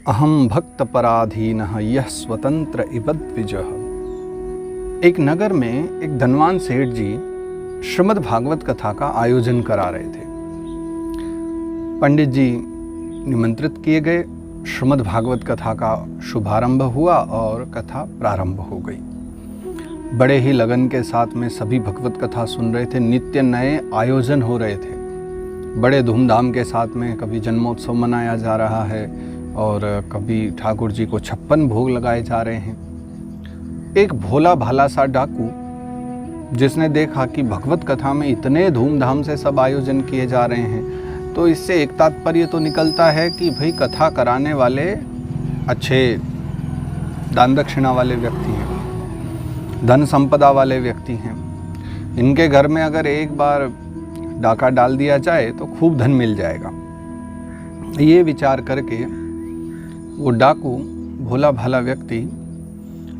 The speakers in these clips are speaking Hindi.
अहम भक्त पराधीनः यः स्वतंत्र इव द्विजः। एक नगर में एक धनवान सेठ जी श्रीमद् भागवत कथा का आयोजन करा रहे थे। पंडित जी निमंत्रित किए गए, श्रीमद् भागवत कथा का शुभारंभ हुआ और कथा प्रारंभ हो गई। बड़े ही लगन के साथ में सभी भगवत कथा सुन रहे थे। नित्य नए आयोजन हो रहे थे, बड़े धूमधाम के साथ में। कभी जन्मोत्सव मनाया जा रहा है और कभी ठाकुर जी को 56 भोग लगाए जा रहे हैं। एक भोला भाला सा डाकू जिसने देखा कि भगवत कथा में इतने धूमधाम से सब आयोजन किए जा रहे हैं, तो इससे एक तात्पर्य तो निकलता है कि भाई कथा कराने वाले अच्छे दान दक्षिणा वाले व्यक्ति हैं, धन संपदा वाले व्यक्ति हैं। इनके घर में अगर एक बार डाका डाल दिया जाए तो खूब धन मिल जाएगा। ये विचार करके वो डाकू, भोला भाला व्यक्ति,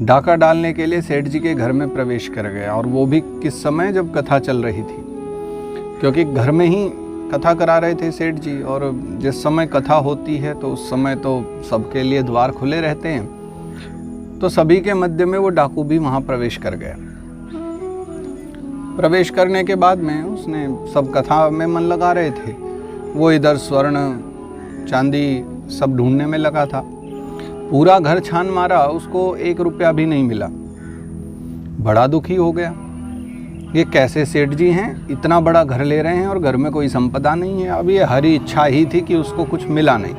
डाका डालने के लिए सेठ जी के घर में प्रवेश कर गया। और वो भी किस समय, जब कथा चल रही थी, क्योंकि घर में ही कथा करा रहे थे सेठ जी। और जिस समय कथा होती है तो उस समय तो सबके लिए द्वार खुले रहते हैं, तो सभी के मध्य में वो डाकू भी वहाँ प्रवेश कर गया। प्रवेश करने के बाद में उसने, सब कथा में मन लगा रहे थे, वो इधर स्वर्ण चांदी सब ढूंढने में लगा था। पूरा घर छान मारा, उसको 1 रुपया भी नहीं मिला। बड़ा दुखी हो गया। ये कैसे सेठ जी हैं, इतना बड़ा घर ले रहे हैं और घर में कोई संपदा नहीं है। अब ये हरी इच्छा ही थी कि उसको कुछ मिला नहीं,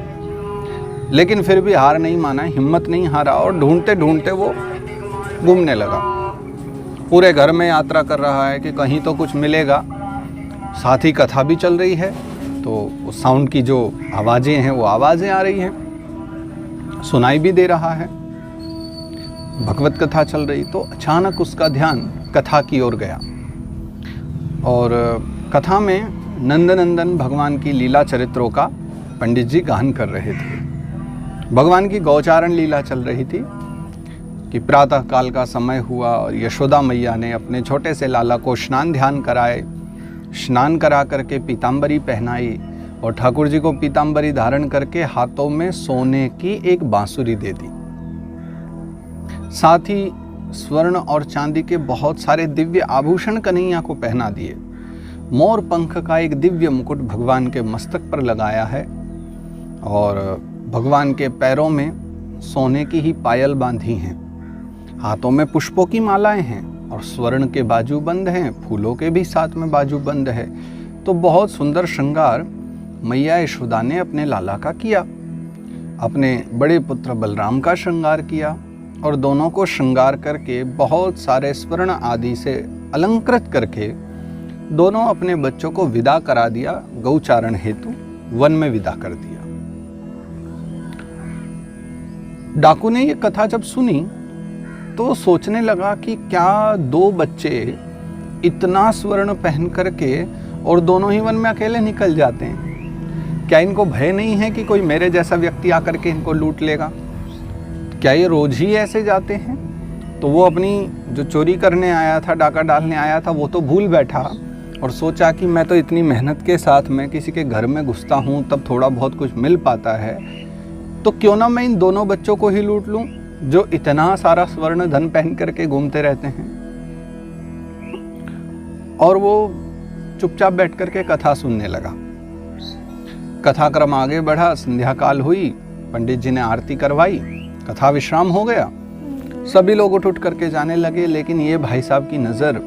लेकिन फिर भी हार नहीं माना, हिम्मत नहीं हारा और ढूंढते ढूंढते वो घूमने लगा। पूरे घर में यात्रा कर रहा है कि कहीं तो कुछ मिलेगा। साथ ही कथा भी चल रही है, तो साउंड की जो आवाज़ें हैं वो आवाज़ें आ रही हैं, सुनाई भी दे रहा है, भगवत कथा चल रही। तो अचानक उसका ध्यान कथा की ओर गया और कथा में नंदनंदन भगवान की लीला चरित्रों का पंडित जी गान कर रहे थे। भगवान की गौचारण लीला चल रही थी कि प्रातः काल का समय हुआ और यशोदा मैया ने अपने छोटे से लाला को स्नान ध्यान कराए। स्नान करा करके पीताम्बरी पहनाई और ठाकुर जी को पीताम्बरी धारण करके हाथों में सोने की एक बांसुरी दे दी। साथ ही स्वर्ण और चांदी के बहुत सारे दिव्य आभूषण कन्हैया को पहना दिए। मोर पंख का एक दिव्य मुकुट भगवान के मस्तक पर लगाया है और भगवान के पैरों में सोने की ही पायल बांधी हैं। हाथों में पुष्पों की मालाएं हैं और स्वर्ण के बाजूबंद हैं, फूलों के भी साथ में बाजूबंद है। तो बहुत सुंदर श्रृंगार मैया यशोदा ने अपने लाला का किया, अपने बड़े पुत्र बलराम का श्रृंगार किया और दोनों को श्रृंगार करके बहुत सारे स्वर्ण आदि से अलंकृत करके दोनों अपने बच्चों को विदा करा दिया। गौचारण हेतु वन में विदा कर दिया। डाकू ने ये कथा जब सुनी तो सोचने लगा कि क्या 2 बच्चे इतना स्वर्ण पहन करके और दोनों ही वन में अकेले निकल जाते हैं? क्या इनको भय नहीं है कि कोई मेरे जैसा व्यक्ति आकर के इनको लूट लेगा? क्या ये रोज ही ऐसे जाते हैं? तो वो अपनी जो चोरी करने आया था, डाका डालने आया था, वो तो भूल बैठा और सोचा कि मैं तो इतनी मेहनत के साथ में किसी के घर में घुसता हूँ, तब थोड़ा बहुत कुछ मिल पाता है, तो क्यों ना मैं इन दोनों बच्चों को ही लूट लूँ जो इतना सारा स्वर्ण धन पहन करके घूमते रहते हैं। और वो चुपचाप बैठ करके कथा सुनने लगा। कथा क्रम आगे बढ़ा, संध्या काल हुई, पंडित जी ने आरती करवाई, कथा विश्राम हो गया। सभी लोग उठ करके जाने लगे, लेकिन ये भाई साहब की नज़र,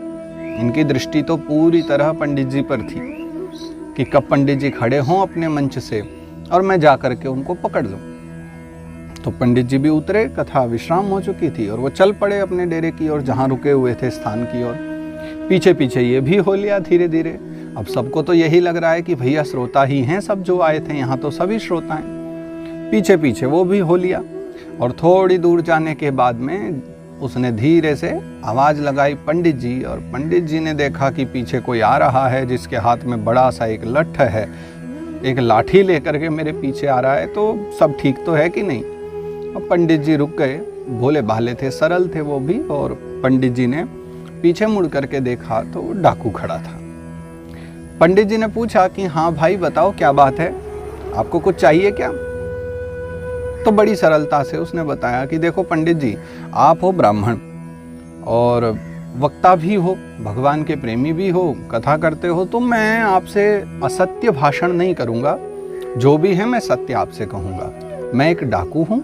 इनकी दृष्टि तो पूरी तरह पंडित जी पर थी कि कब पंडित जी खड़े हों अपने मंच से और मैं जा करके उनको पकड़ लूँ। तो पंडित जी भी उतरे, कथा विश्राम हो चुकी थी और वो चल पड़े अपने डेरे की ओर, जहाँ रुके हुए थे स्थान की ओर। पीछे पीछे ये भी हो लिया धीरे धीरे। अब सबको तो यही लग रहा है कि भैया श्रोता ही हैं सब जो आए थे, यहाँ तो सभी श्रोता हैं। पीछे पीछे वो भी हो लिया और थोड़ी दूर जाने के बाद में उसने धीरे से आवाज़ लगाई, पंडित जी। और पंडित जी ने देखा कि पीछे कोई आ रहा है जिसके हाथ में बड़ा सा एक लठ है, एक लाठी लेकर के मेरे पीछे आ रहा है, तो सब ठीक तो है कि नहीं? अब पंडित जी रुक गए, भोले भाले थे, सरल थे वो भी। और पंडित जी ने पीछे मुड़ करके देखा तो डाकू खड़ा था। पंडित जी ने पूछा कि हाँ भाई बताओ क्या बात है, आपको कुछ चाहिए क्या? तो बड़ी सरलता से उसने बताया कि देखो पंडित जी, आप हो ब्राह्मण और वक्ता भी हो, भगवान के प्रेमी भी हो, कथा करते हो, तो मैं आपसे असत्य भाषण नहीं करूँगा, जो भी है मैं सत्य आपसे कहूँगा। मैं एक डाकू हूँ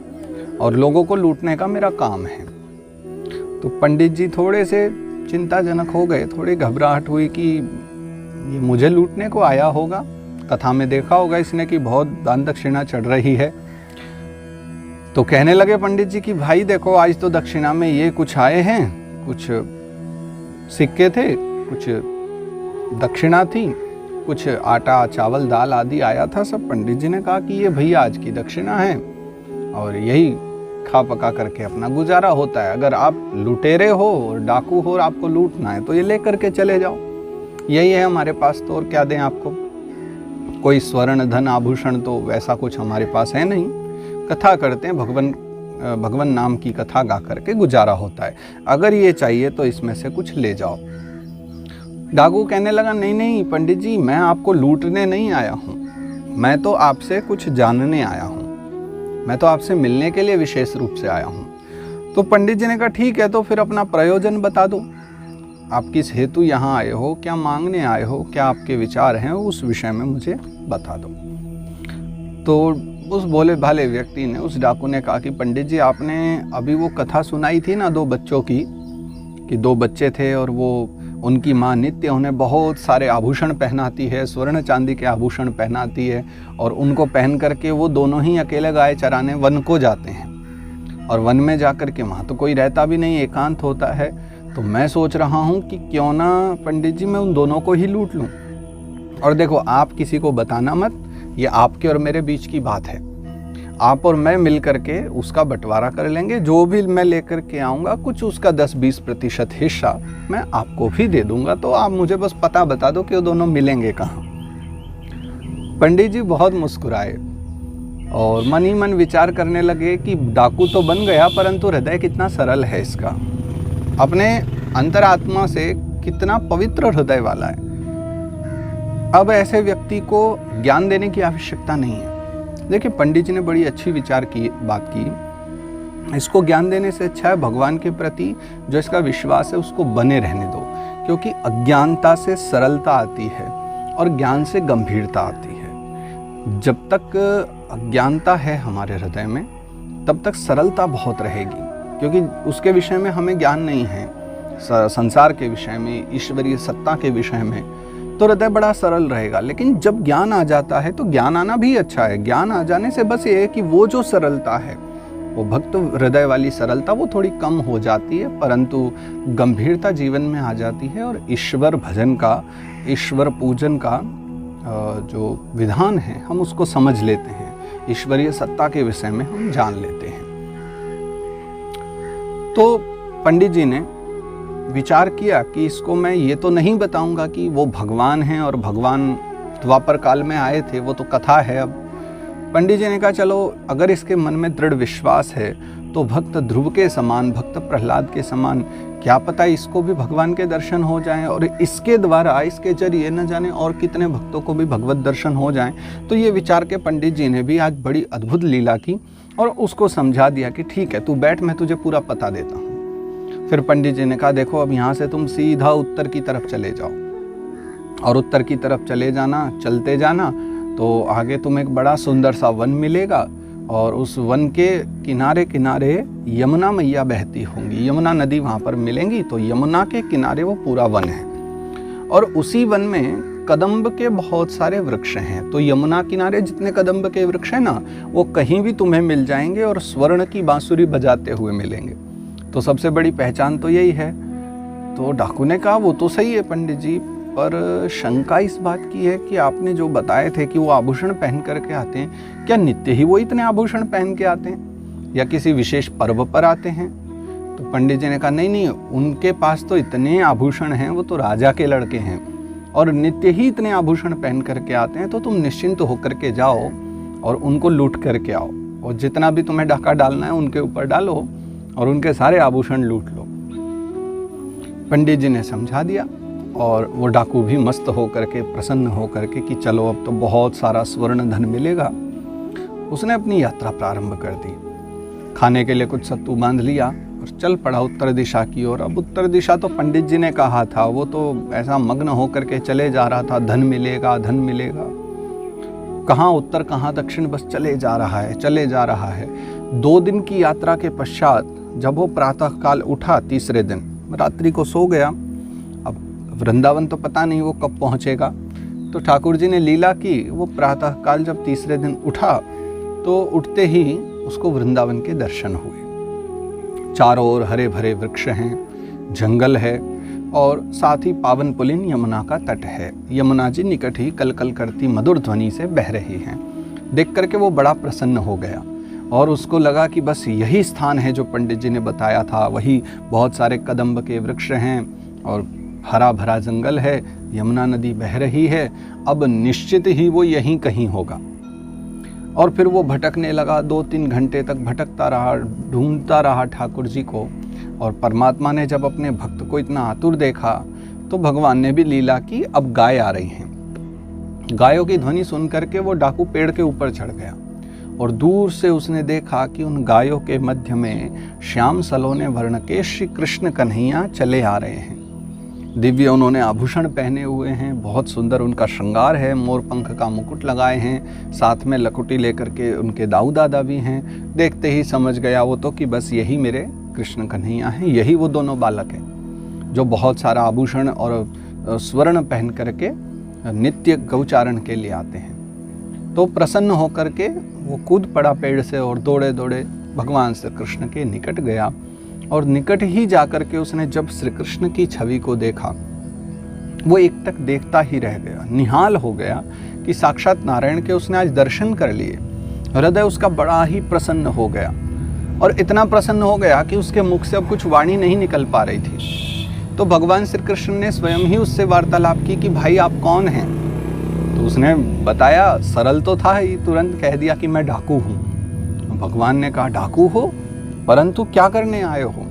और लोगों को लूटने का मेरा काम है। तो पंडित जी थोड़े से चिंताजनक हो गए, थोड़ी घबराहट हुई कि ये मुझे लूटने को आया होगा। कथा में देखा होगा इसने कि बहुत दान दक्षिणा चढ़ रही है। तो कहने लगे पंडित जी कि भाई देखो, आज तो दक्षिणा में ये कुछ आए हैं, कुछ सिक्के थे, कुछ दक्षिणा थी, कुछ आटा चावल दाल आदि आया था सब। पंडित जी ने कहा कि ये भैया आज की दक्षिणा है और यही खा पका करके अपना गुजारा होता है। अगर आप लुटेरे हो और डाकू हो और आपको लूटना है तो ये ले करके चले जाओ, यही है हमारे पास, तो और क्या दें आपको। कोई स्वर्ण धन आभूषण तो वैसा कुछ हमारे पास है नहीं, कथा करते हैं, भगवान नाम की कथा गा करके गुजारा होता है। अगर ये चाहिए तो इसमें से कुछ ले जाओ। डाकू कहने लगा, नहीं नहीं पंडित जी, मैं आपको लूटने नहीं आया हूँ, मैं तो आपसे कुछ जानने आया हूँ, मैं तो आपसे मिलने के लिए विशेष रूप से आया हूँ। तो पंडित जी ने कहा ठीक है, तो फिर अपना प्रयोजन बता दो, आप किस हेतु यहाँ आए हो, क्या मांगने आए हो, क्या आपके विचार हैं, उस विषय में मुझे बता दो। तो उस भोले भाले व्यक्ति ने, उस डाकू ने कहा कि पंडित जी, आपने अभी वो कथा सुनाई थी ना 2 बच्चों की, कि 2 बच्चे थे और वो उनकी माँ नित्य उन्हें बहुत सारे आभूषण पहनाती है, स्वर्ण चांदी के आभूषण पहनाती है, और उनको पहन करके वो दोनों ही अकेले गाय चराने वन को जाते हैं। और वन में जाकर के वहाँ तो कोई रहता भी नहीं, एकांत होता है। तो मैं सोच रहा हूँ कि क्यों ना पंडित जी मैं उन दोनों को ही लूट लूँ। और देखो, आप किसी को बताना मत, ये आपके और मेरे बीच की बात है। आप और मैं मिल करके उसका बंटवारा कर लेंगे, जो भी मैं लेकर के आऊँगा कुछ उसका 10-20% हिस्सा मैं आपको भी दे दूंगा। तो आप मुझे बस पता बता दो कि वो दोनों मिलेंगे कहाँ। पंडित जी बहुत मुस्कुराए और मन ही मन विचार करने लगे कि डाकू तो बन गया, परंतु हृदय कितना सरल है इसका, अपने अंतरात्मा से कितना पवित्र हृदय वाला है। अब ऐसे व्यक्ति को ज्ञान देने की आवश्यकता नहीं है। देखिए, पंडित जी ने बड़ी अच्छी विचार की बात की। इसको ज्ञान देने से अच्छा है भगवान के प्रति जो इसका विश्वास है उसको बने रहने दो, क्योंकि अज्ञानता से सरलता आती है और ज्ञान से गंभीरता आती है। जब तक अज्ञानता है हमारे हृदय में तब तक सरलता बहुत रहेगी, क्योंकि उसके विषय में हमें ज्ञान नहीं है, संसार के विषय में, ईश्वरीय सत्ता के विषय में, तो हृदय बड़ा सरल रहेगा। लेकिन जब ज्ञान आ जाता है तो ज्ञान आना भी अच्छा है। ज्ञान आ जाने से बस ये है कि वो जो सरलता है, वो भक्त हृदय वाली सरलता, वो थोड़ी कम हो जाती है, परंतु गंभीरता जीवन में आ जाती है और ईश्वर भजन का, ईश्वर पूजन का जो विधान है हम उसको समझ लेते हैं, ईश्वरीय सत्ता के विषय में हम जान लेते हैं। तो पंडित जी ने विचार किया कि इसको मैं ये तो नहीं बताऊंगा कि वो भगवान हैं और भगवान द्वापर काल में आए थे, वो तो कथा है। अब पंडित जी ने कहा चलो, अगर इसके मन में दृढ़ विश्वास है तो भक्त ध्रुव के समान, भक्त प्रहलाद के समान, क्या पता इसको भी भगवान के दर्शन हो जाएं और इसके द्वारा, इसके जरिए न जाने और कितने भक्तों को भी भगवत दर्शन हो जाएं। तो ये विचार के पंडित जी ने भी आज बड़ी अद्भुत लीला की और उसको समझा दिया कि ठीक है, तू बैठ, मैं तुझे पूरा पता देता हूँ। फिर पंडित जी ने कहा देखो, अब यहाँ से तुम सीधा उत्तर की तरफ चले जाओ और उत्तर की तरफ चले जाना, चलते जाना, तो आगे तुम्हें एक बड़ा सुंदर सा वन मिलेगा और उस वन के किनारे किनारे यमुना मैया बहती होंगी, यमुना नदी वहाँ पर मिलेंगी। तो यमुना के किनारे वो पूरा वन है और उसी वन में कदम्ब के बहुत सारे वृक्ष हैं। तो यमुना किनारे जितने कदम्ब के वृक्ष हैं ना, वो कहीं भी तुम्हें मिल जाएंगे और स्वर्ण की बांसुरी बजाते हुए मिलेंगे। तो सबसे बड़ी पहचान तो यही है। तो डाकू ने कहा वो तो सही है पंडित जी, पर शंका इस बात की है कि आपने जो बताए थे कि वो आभूषण पहन करके आते हैं, क्या नित्य ही वो इतने आभूषण पहन के आते हैं या किसी विशेष पर्व पर आते हैं? तो पंडित जी ने कहा नहीं नहीं, उनके पास तो इतने आभूषण हैं, वो तो राजा के लड़के हैं और नित्य ही इतने आभूषण पहन करके आते हैं। तो तुम निश्चिंत होकर के जाओ और उनको लूट करके आओ और जितना भी तुम्हें डाका डालना है उनके ऊपर डालो और उनके सारे आभूषण लूट लो। पंडित जी ने समझा दिया और वो डाकू भी मस्त होकर के, प्रसन्न होकर के कि चलो अब तो बहुत सारा स्वर्ण धन मिलेगा। उसने अपनी यात्रा प्रारंभ कर दी। खाने के लिए कुछ सत्तू बांध लिया और चल पड़ा उत्तर दिशा की ओर। अब उत्तर दिशा तो पंडित जी ने कहा था, वो तो ऐसा मग्न होकर के चले जा रहा था, धन मिलेगा धन मिलेगा, कहाँ उत्तर कहाँ दक्षिण, बस चले जा रहा है चले जा रहा है। 2 दिन की यात्रा के पश्चात जब वो प्रातः काल उठा, तीसरे दिन रात्रि को सो गया। अब वृंदावन तो पता नहीं वो कब पहुँचेगा, तो ठाकुर जी ने लीला की। वो प्रातः काल जब तीसरे दिन उठा तो उठते ही उसको वृंदावन के दर्शन हुए। चारों ओर हरे भरे वृक्ष हैं, जंगल है और साथ ही पावन पुलिन यमुना का तट है। यमुना जी निकट ही कलकल करती मधुर ध्वनि से बह रही हैं। देख करके वो बड़ा प्रसन्न हो गया और उसको लगा कि बस यही स्थान है जो पंडित जी ने बताया था। वही बहुत सारे कदम्ब के वृक्ष हैं और हरा भरा जंगल है, यमुना नदी बह रही है, अब निश्चित ही वो यहीं कहीं होगा। और फिर वो भटकने लगा, 2-3 घंटे तक भटकता रहा, ढूंढता रहा ठाकुर जी को। और परमात्मा ने जब अपने भक्त को इतना आतुर देखा तो भगवान ने भी लीला की। अब गाय आ रही हैं। गायों की ध्वनि सुन करके वो डाकू पेड़ के ऊपर चढ़ गया और दूर से उसने देखा कि उन गायों के मध्य में श्याम सलोने वर्ण के श्री कृष्ण कन्हैया चले आ रहे हैं। दिव्य उन्होंने आभूषण पहने हुए हैं, बहुत सुंदर उनका श्रृंगार है, मोर पंख का मुकुट लगाए हैं, साथ में लकुटी लेकर के उनके दाऊ दादा भी हैं। देखते ही समझ गया वो तो कि बस यही मेरे कृष्ण कन्हैया हैं, यही वो दोनों बालक हैं जो बहुत सारा आभूषण और स्वर्ण पहन करके नित्य गौचारण के लिए आते हैं। तो प्रसन्न होकर के वो कूद पड़ा पेड़ से और दौड़े दौड़े भगवान श्री कृष्ण के निकट गया। और निकट ही जाकर के उसने जब श्री कृष्ण की छवि को देखा, वो एक तक देखता ही रह गया, निहाल हो गया कि साक्षात नारायण के उसने आज दर्शन कर लिए। हृदय उसका बड़ा ही प्रसन्न हो गया और इतना प्रसन्न हो गया कि उसके मुख से अब कुछ वाणी नहीं निकल पा रही थी। तो भगवान श्री कृष्ण ने स्वयं ही उससे वार्तालाप की कि भाई आप कौन हैं। तो उसने बताया, सरल तो था ही, तुरंत कह दिया कि मैं डाकू हूँ। भगवान ने कहा, डाकू हो, परंतु क्या करने आए हो?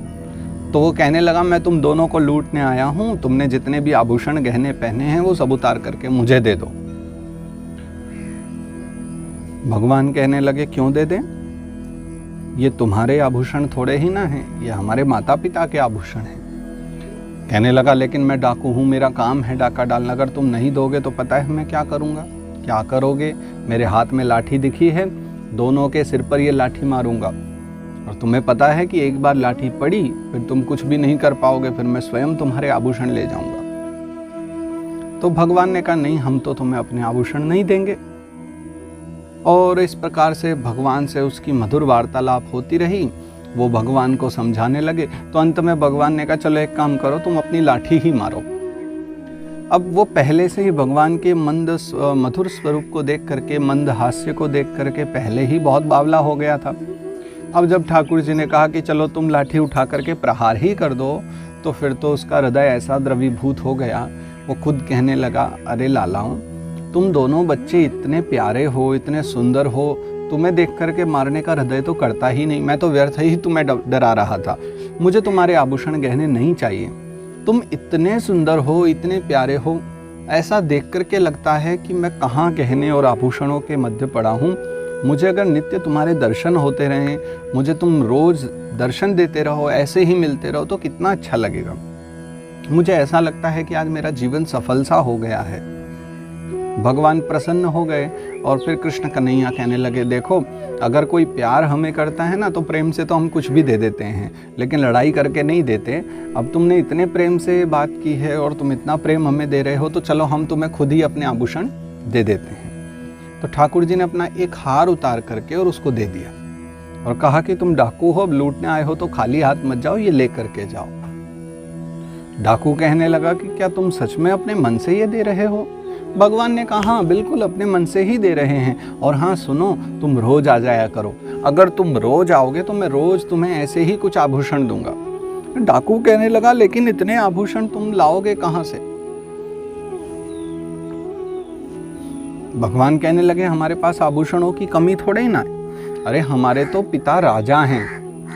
तो वो कहने लगा, मैं तुम दोनों को लूटने आया हूं, तुमने जितने भी आभूषण गहने पहने हैं वो सब उतार करके मुझे दे दो। भगवान कहने लगे, क्यों दे दें? ये तुम्हारे आभूषण थोड़े ही ना हैं, ये हमारे माता पिता के आभूषण हैं। कहने लगा, लेकिन मैं डाकू हूं, मेरा काम है डाका डालना, अगर तुम नहीं दोगे तो पता है मैं क्या करूंगा। क्या करोगे? मेरे हाथ में लाठी दिखी है, दोनों के सिर पर ये लाठी मारूंगा और तुम्हें पता है कि एक बार लाठी पड़ी फिर तुम कुछ भी नहीं कर पाओगे, फिर मैं स्वयं तुम्हारे आभूषण ले जाऊंगा। तो भगवान ने कहा, नहीं, हम तो तुम्हें अपने आभूषण नहीं देंगे। और इस प्रकार से भगवान से उसकी मधुर वार्तालाप होती रही। वो भगवान को समझाने लगे। तो अंत में भगवान ने कहा, चलो एक काम करो, तुम अपनी लाठी ही मारो। अब वो पहले से ही भगवान के मधुर स्वरूप को देख करके, मंद हास्य को देख करके पहले ही बहुत बावला हो गया था। अब जब ठाकुर जी ने कहा कि चलो तुम लाठी उठा करके प्रहार ही कर दो, तो फिर तो उसका हृदय ऐसा द्रवीभूत हो गया, वो खुद कहने लगा, अरे लालाओं, तुम दोनों बच्चे इतने प्यारे हो, इतने सुंदर हो, तुम्हें देख करके मारने का हृदय तो करता ही नहीं। मैं तो व्यर्थ ही तुम्हें डरा रहा था, मुझे तुम्हारे आभूषण गहने नहीं चाहिए। तुम इतने सुंदर हो, इतने प्यारे हो, ऐसा देख करके लगता है कि मैं कहाँ गहने और आभूषणों के मध्य पड़ा हूँ। मुझे अगर नित्य तुम्हारे दर्शन होते रहें, मुझे तुम रोज दर्शन देते रहो, ऐसे ही मिलते रहो, तो कितना अच्छा लगेगा। मुझे ऐसा लगता है कि आज मेरा जीवन सफल सा हो गया है। भगवान प्रसन्न हो गए और फिर कृष्ण कन्हैया कहने लगे, देखो, अगर कोई प्यार हमें करता है ना तो प्रेम से तो हम कुछ भी दे देते हैं, लेकिन लड़ाई करके नहीं देते। अब तुमने इतने प्रेम से बात की है और तुम इतना प्रेम हमें दे रहे हो, तो चलो हम तुम्हें खुद ही अपने आभूषण दे देते हैं। तो ठाकुर जी ने अपना एक हार उतार करके और उसको दे दिया और कहा कि तुम डाकू हो, अब लूटने आए हो तो खाली हाथ मत जाओ, ये ले करके जाओ। डाकू कहने लगा कि क्या तुम सच में अपने मन से ये दे रहे हो? भगवान ने कहा, हाँ बिल्कुल अपने मन से ही दे रहे हैं। और हाँ सुनो, तुम रोज आ जाया करो, अगर तुम रोज आओगे तो मैं रोज तुम्हें ऐसे ही कुछ आभूषण दूंगा। डाकू कहने लगा, लेकिन इतने आभूषण तुम लाओगे कहाँ से? भगवान कहने लगे, हमारे पास आभूषणों की कमी थोड़े ही ना है। अरे हमारे तो पिता राजा हैं,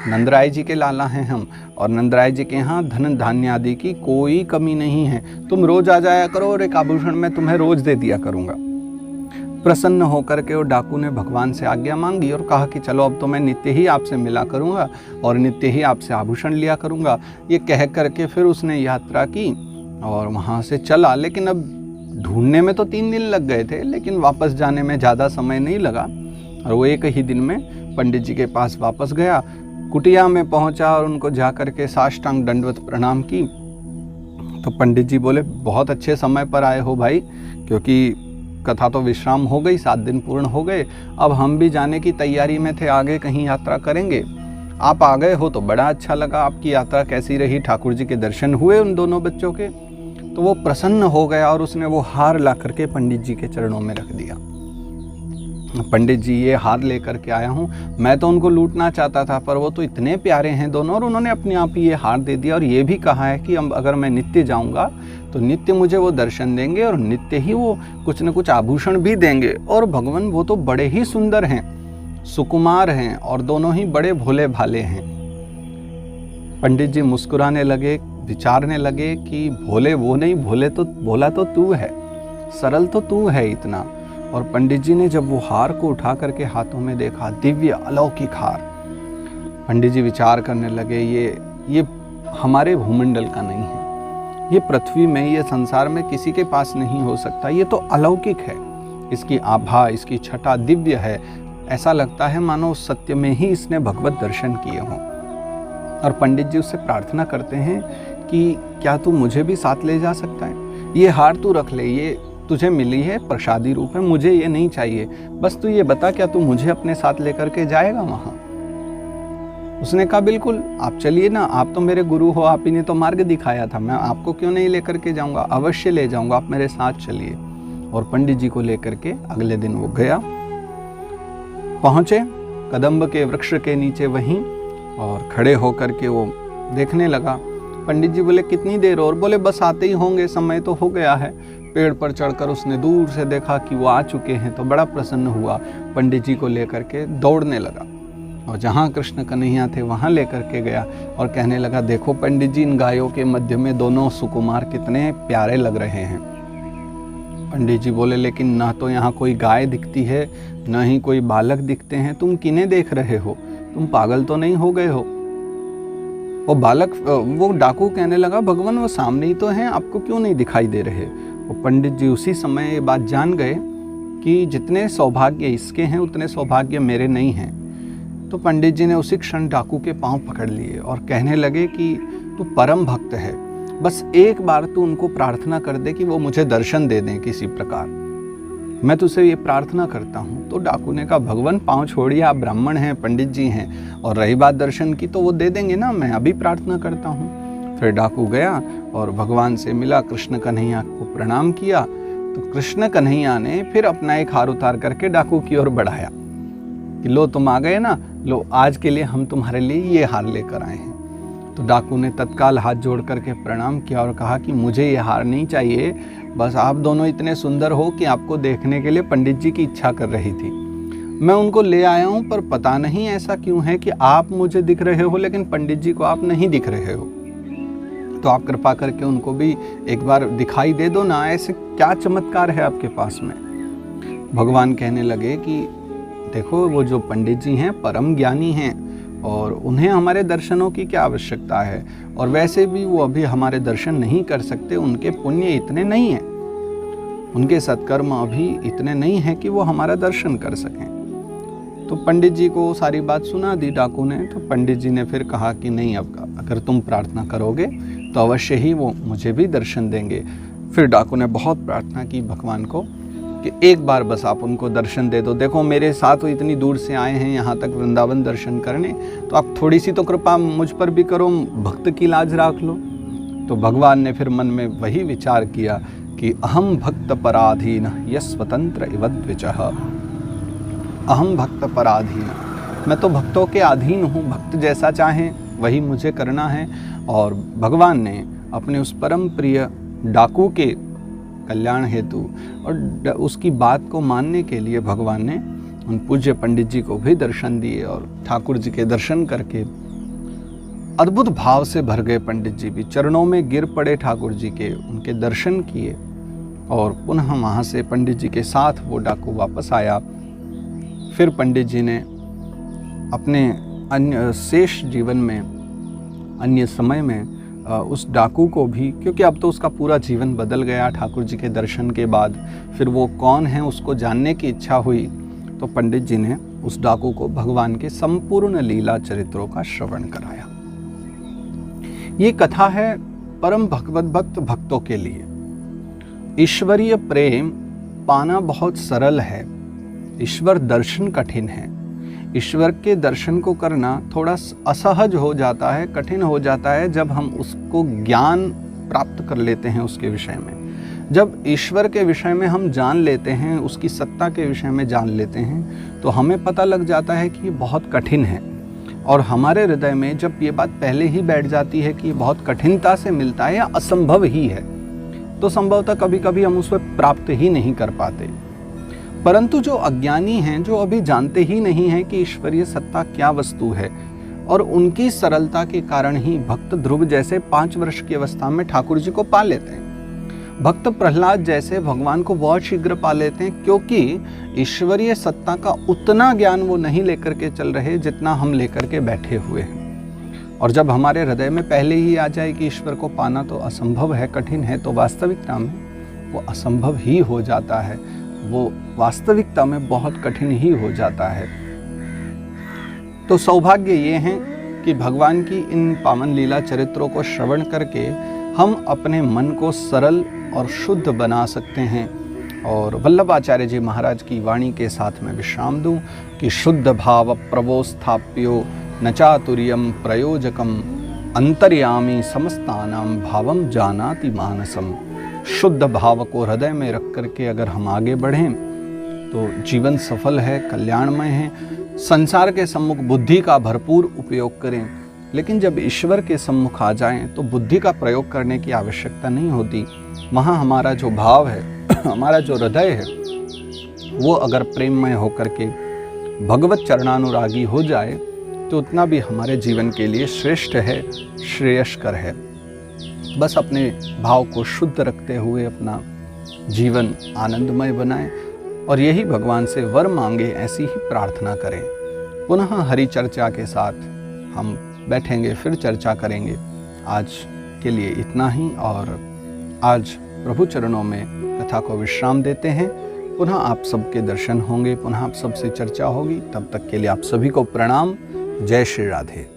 नंदराय जी के लाला हैं हम, और नंदराय जी के यहाँ धन धान्य आदि की कोई कमी नहीं है। तुम रोज आ जाया करो और एक आभूषण मैं तुम्हें रोज दे दिया करूँगा। प्रसन्न होकर के वो डाकू ने भगवान से आज्ञा मांगी और कहा कि चलो अब तो मैं नित्य ही आपसे मिला करूँगा और नित्य ही आपसे आभूषण लिया करूँगा। ये कह करके फिर उसने यात्रा की और वहाँ से चला। लेकिन अब ढूंढने में तो 3 दिन लग गए थे, लेकिन वापस जाने में ज़्यादा समय नहीं लगा और वो एक ही दिन में पंडित जी के पास वापस गया। कुटिया में पहुँचा और उनको जा कर के साष्टांग दंडवत प्रणाम की। तो पंडित जी बोले, बहुत अच्छे समय पर आए हो भाई, क्योंकि कथा तो विश्राम हो गई, 7 दिन पूर्ण हो गए, अब हम भी जाने की तैयारी में थे, आगे कहीं यात्रा करेंगे। आप आ गए हो तो बड़ा अच्छा लगा। आपकी यात्रा कैसी रही? ठाकुर जी के दर्शन हुए उन दोनों बच्चों के? तो वो प्रसन्न हो गया और उसने वो हार ला करके पंडित जी के चरणों में रख दिया। पंडित जी, ये हार लेकर के आया हूँ। मैं तो उनको लूटना चाहता था, पर वो तो इतने प्यारे हैं दोनों, और उन्होंने अपने आप ही ये हार दे दिया और ये भी कहा है कि अगर मैं नित्य जाऊँगा तो नित्य मुझे वो दर्शन देंगे और नित्य ही वो कुछ न कुछ आभूषण भी देंगे। और भगवान वो तो बड़े ही सुंदर हैं, सुकुमार हैं और दोनों ही बड़े भोले भाले हैं। पंडित जी मुस्कुराने लगे, विचारने लगे कि भोले वो नहीं, भोला तो तू है, सरल तो तू है इतना। और पंडित जी ने जब वो हार को उठा करके हाथों में देखा, दिव्य अलौकिक हार, पंडित जी विचार करने लगे, ये हमारे भूमंडल का नहीं है, ये पृथ्वी में, ये संसार में किसी के पास नहीं हो सकता, ये तो अलौकिक है, इसकी आभा, इसकी छटा दिव्य है। ऐसा लगता है मानो सत्य में ही इसने भगवत दर्शन किए हों। और पंडित जी उससे प्रार्थना करते हैं कि क्या तू मुझे भी साथ ले जा सकता है? ये हार तू रख ले, ये तुझे मिली है प्रसादी रूप में, मुझे ये नहीं चाहिए, बस तू ये बता क्या तू मुझे अपने साथ लेकर के जाएगा वहाँ? उसने कहा बिल्कुल, आप चलिए ना, आप तो मेरे गुरु हो, आप ही ने तो मार्ग दिखाया था, मैं आपको क्यों नहीं लेकर के जाऊँगा, अवश्य ले जाऊँगा, आप मेरे साथ चलिए। और पंडित जी को लेकर के अगले दिन वो गया, पहुँचे कदम्ब के वृक्ष के नीचे वहीं, और खड़े होकर के वो देखने लगा। पंडित जी बोले, कितनी देर और? बोले, बस आते ही होंगे, समय तो हो गया है। पेड़ पर चढ़कर उसने दूर से देखा कि वो आ चुके हैं, तो बड़ा प्रसन्न हुआ, पंडित जी को लेकर के दौड़ने लगा और जहाँ कृष्ण कन्हैया थे वहाँ लेकर के गया और कहने लगा, देखो पंडित जी, इन गायों के मध्य में दोनों सुकुमार कितने प्यारे लग रहे हैं। पंडित जी बोले, लेकिन ना तो यहाँ कोई गाय दिखती है, न ही कोई बालक दिखते हैं, तुम किन्हें देख रहे हो? तुम पागल तो नहीं हो गए हो? वो डाकू कहने लगा, भगवान वो सामने ही तो हैं, आपको क्यों नहीं दिखाई दे रहे? वो पंडित जी उसी समय ये बात जान गए कि जितने सौभाग्य इसके हैं उतने सौभाग्य मेरे नहीं हैं। तो पंडित जी ने उसी क्षण डाकू के पांव पकड़ लिए और कहने लगे कि तू परम भक्त है, बस एक बार तू उनको प्रार्थना कर दे कि वो मुझे दर्शन दे दें किसी प्रकार, मैं तुझसे ये प्रार्थना करता हूँ। तो डाकू ने कहा, भगवान पाँव छोड़िए, आप ब्राह्मण हैं, पंडित जी हैं, और रही बात दर्शन की तो वो दे देंगे ना, मैं अभी प्रार्थना करता हूँ। फिर डाकू गया और भगवान से मिला, कृष्ण कन्हैया को प्रणाम किया। तो कृष्ण कन्हैया ने फिर अपना एक हार उतार करके डाकू की ओर बढ़ाया कि लो तुम आ गए ना, लो आज के लिए हम तुम्हारे लिए ये हार लेकर आए हैं। तो डाकू ने तत्काल हाथ जोड़ करके प्रणाम किया और कहा कि मुझे ये हार नहीं चाहिए, बस आप दोनों इतने सुंदर हो कि आपको देखने के लिए पंडित जी की इच्छा कर रही थी, मैं उनको ले आया हूँ, पर पता नहीं ऐसा क्यों है कि आप मुझे दिख रहे हो लेकिन पंडित जी को आप नहीं दिख रहे हो, तो आप कृपा करके उनको भी एक बार दिखाई दे दो ना, ऐसे क्या चमत्कार है आपके पास में? भगवान कहने लगे कि देखो, वो जो पंडित जी हैं परम ज्ञानी हैं और उन्हें हमारे दर्शनों की क्या आवश्यकता है, और वैसे भी वो अभी हमारे दर्शन नहीं कर सकते, उनके पुण्य इतने नहीं हैं, उनके सत्कर्म अभी इतने नहीं हैं कि वो हमारा दर्शन कर सकें। तो पंडित जी को सारी बात सुना दी डाकू ने। तो पंडित जी ने फिर कहा कि नहीं, अब अगर तुम प्रार्थना करोगे तो अवश्य ही वो मुझे भी दर्शन देंगे। फिर डाकू ने बहुत प्रार्थना की भगवान को कि एक बार बस आप उनको दर्शन दे दो, देखो मेरे साथ वो इतनी दूर से आए हैं यहाँ तक वृंदावन दर्शन करने, तो आप थोड़ी सी तो कृपा मुझ पर भी करो, भक्त की लाज राख लो। तो भगवान ने फिर मन में वही विचार किया कि अहम भक्त पराधीन यस्वतंत्र इव द्विजः, अहम भक्त पराधीन, मैं तो भक्तों के अधीन हूँ, भक्त जैसा चाहें वही मुझे करना है। और भगवान ने अपने उस परम प्रिय डाकू के कल्याण हेतु और उसकी बात को मानने के लिए भगवान ने उन पूज्य पंडित जी को भी दर्शन दिए, और ठाकुर जी के दर्शन करके अद्भुत भाव से भर गए। पंडित जी भी चरणों में गिर पड़े ठाकुर जी के, उनके दर्शन किए और पुनः वहाँ से पंडित जी के साथ वो डाकू वापस आया। फिर पंडित जी ने अपने अन्य शेष जीवन में, अन्य समय में उस डाकू को भी, क्योंकि अब तो उसका पूरा जीवन बदल गया ठाकुर जी के दर्शन के बाद, फिर वो कौन है उसको जानने की इच्छा हुई, तो पंडित जी ने उस डाकू को भगवान के संपूर्ण लीला चरित्रों का श्रवण कराया। ये कथा है परम भगवत भक्त भक्तों के लिए। ईश्वरीय प्रेम पाना बहुत सरल है, ईश्वर दर्शन कठिन है। ईश्वर के दर्शन को करना थोड़ा असहज हो जाता है, कठिन हो जाता है जब हम उसको ज्ञान प्राप्त कर लेते हैं उसके विषय में। जब ईश्वर के विषय में हम जान लेते हैं, उसकी सत्ता के विषय में जान लेते हैं, तो हमें पता लग जाता है कि ये बहुत कठिन है। और हमारे हृदय में जब ये बात पहले ही बैठ जाती है कि ये बहुत कठिनता से मिलता है या असंभव ही है, तो संभवतः कभी कभी हम उस पर प्राप्त ही नहीं कर पाते। परंतु जो अज्ञानी हैं, जो अभी जानते ही नहीं हैं कि ईश्वरीय सत्ता क्या वस्तु है, और उनकी सरलता के कारण ही भक्त ध्रुव जैसे 5 वर्ष की अवस्था में ठाकुर जी को पा लेते हैं। भक्त प्रहलाद जैसे भगवान को बहुत शीघ्र पा लेते हैं, क्योंकि ईश्वरीय सत्ता का उतना ज्ञान वो नहीं लेकर के चल रहे जितना हम लेकर के बैठे हुए हैं। और जब हमारे हृदय में पहले ही आ जाए कि ईश्वर को पाना तो असंभव है, कठिन है, तो वास्तविकता में वो असंभव ही हो जाता है, वो वास्तविकता में बहुत कठिन ही हो जाता है। तो सौभाग्य ये है कि भगवान की इन पावन लीला चरित्रों को श्रवण करके हम अपने मन को सरल और शुद्ध बना सकते हैं। और वल्लभाचार्य जी महाराज की वाणी के साथ में विश्राम दूं कि शुद्ध भाव प्रवोस्थाप्यो न चातुर्यम प्रयोजकम अंतर्यामी समस्तानाम भावम जानाति मानसम। शुद्ध भाव को हृदय में रख करके अगर हम आगे बढ़ें तो जीवन सफल है, कल्याणमय है। संसार के सम्मुख बुद्धि का भरपूर उपयोग करें, लेकिन जब ईश्वर के सम्मुख आ जाएं तो बुद्धि का प्रयोग करने की आवश्यकता नहीं होती। वहाँ हमारा जो भाव है, हमारा जो हृदय है, वो अगर प्रेममय होकर के भगवत चरणानुरागी हो जाए तो उतना भी हमारे जीवन के लिए श्रेष्ठ है, श्रेयस्कर है। बस अपने भाव को शुद्ध रखते हुए अपना जीवन आनंदमय बनाएं और यही भगवान से वर मांगे, ऐसी ही प्रार्थना करें। पुनः हरि चर्चा के साथ हम बैठेंगे, फिर चर्चा करेंगे। आज के लिए इतना ही, और आज प्रभु चरणों में कथा को विश्राम देते हैं। पुनः आप सबके दर्शन होंगे, पुनः आप सबसे चर्चा होगी। तब तक के लिए आप सभी को प्रणाम। जय श्री राधे।